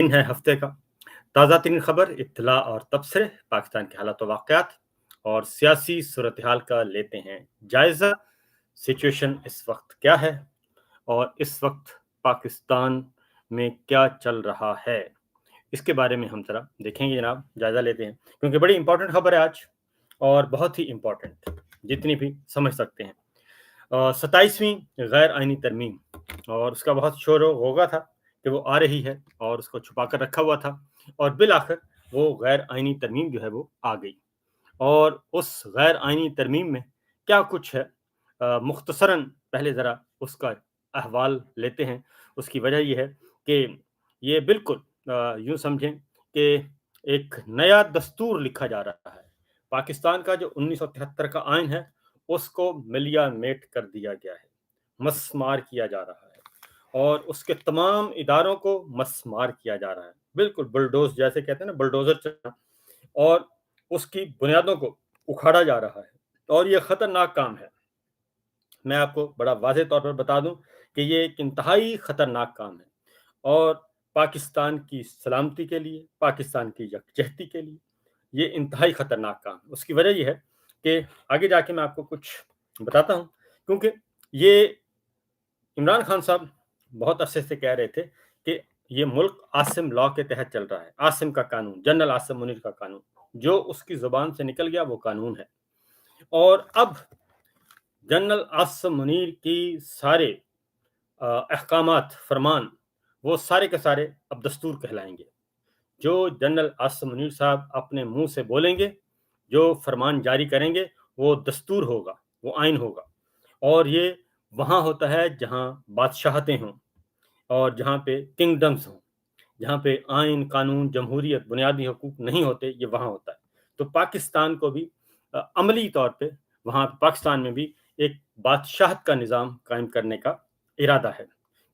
दिन है हफ्ते का ताज़ा तरीन खबर, इत्तला और तबसरे पाकिस्तान के हालात वाक़यात और सियासी सूरत हाल का लेते हैं जायज़ा। सिचुएशन इस वक्त क्या है और इस वक्त पाकिस्तान में क्या चल रहा है, इसके बारे में हम ज़रा देखेंगे जनाब, जायज़ा लेते हैं क्योंकि बड़ी इंपॉर्टेंट खबर है आज और बहुत ही इंपॉर्टेंट, जितनी भी समझ सकते हैं। 27वीं गैर आइनी तरमीम, और उसका बहुत शोर होगा था कि वो आ रही है और उसको छुपा कर रखा हुआ था, और बिल आखिर वो गैर आइनी तरमीम जो है वो आ गई। और उस गैर आइनी तरमीम में क्या कुछ है, मुख्तसरन पहले ज़रा उसका अहवाल लेते हैं। उसकी वजह यह है कि ये बिल्कुल यूँ समझें कि एक नया दस्तूर लिखा जा रहा है। पाकिस्तान का जो 1973 का आइन है उसको मिलिया मेट कर दिया गया है, मस्मार किया जा रहा है और उसके तमाम इदारों को मस्मार किया जा रहा है, बिल्कुल बुलडोज जैसे कहते हैं ना, बुलडोजर चलना, और उसकी बुनियादों को उखाड़ा जा रहा है और ये खतरनाक काम है। मैं आपको बड़ा वाज़ेह तौर पर बता दूं कि ये एक इंतहाई खतरनाक काम है और पाकिस्तान की सलामती के लिए, पाकिस्तान की यकजहती के लिए ये इंतहाई खतरनाक काम है। उसकी वजह ये है कि आगे जाके मैं आपको कुछ बताता हूँ, क्योंकि ये इमरान खान साहब बहुत अरसे से कह रहे थे कि ये मुल्क आसिम लॉ के तहत चल रहा है। आसिम का कानून, जनरल आसिम मुनीर का कानून, जो उसकी ज़ुबान से निकल गया वो कानून है। और अब जनरल आसिम मुनीर की सारे अहकामात, फरमान, वो सारे के सारे अब दस्तूर कहलाएंगे। जो जनरल आसिम मुनीर साहब अपने मुंह से बोलेंगे, जो फरमान जारी करेंगे, वो दस्तूर होगा, वो आइन होगा। और ये वहाँ होता है जहाँ बादशाहतें हों और जहाँ पे किंगडम्स हों, जहाँ पे आइन, कानून, जमहूरियत, बुनियादी हकूक नहीं होते, ये वहाँ होता है। तो पाकिस्तान को भी अमली तौर पे वहाँ पाकिस्तान में भी एक बादशाहत का निज़ाम कायम करने का इरादा है,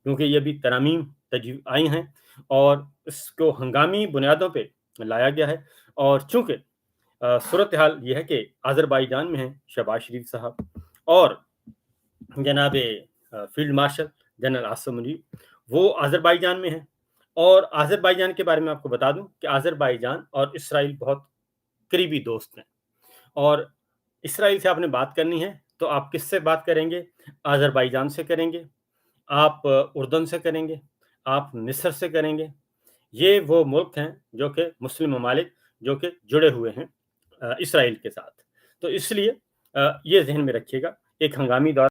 क्योंकि ये भी तरामीम तजवीज़ आई हैं और इसको हंगामी बुनियादों पे लाया गया है। और चूँकि सूरत हाल ये है कि अज़रबैजान में हैं शहबाज शरीफ साहब और जनाब field marshal general Asim Munir, वो अज़रबैजान में हैं। और अज़रबैजान के बारे में आपको बता दूं कि अज़रबैजान और इसराइल बहुत करीबी दोस्त हैं। और इसराइल से आपने बात करनी है तो आप किससे बात करेंगे? अज़रबैजान से करेंगे, आप उर्दन से करेंगे, आप मिस्र से करेंगे। ये वो मुल्क हैं जो कि मुस्लिम ममालिक जो कि जुड़े हुए हैं इसराइल के साथ। तो इसलिए ये ज़हन में रखिएगा, एक हंगामी दौर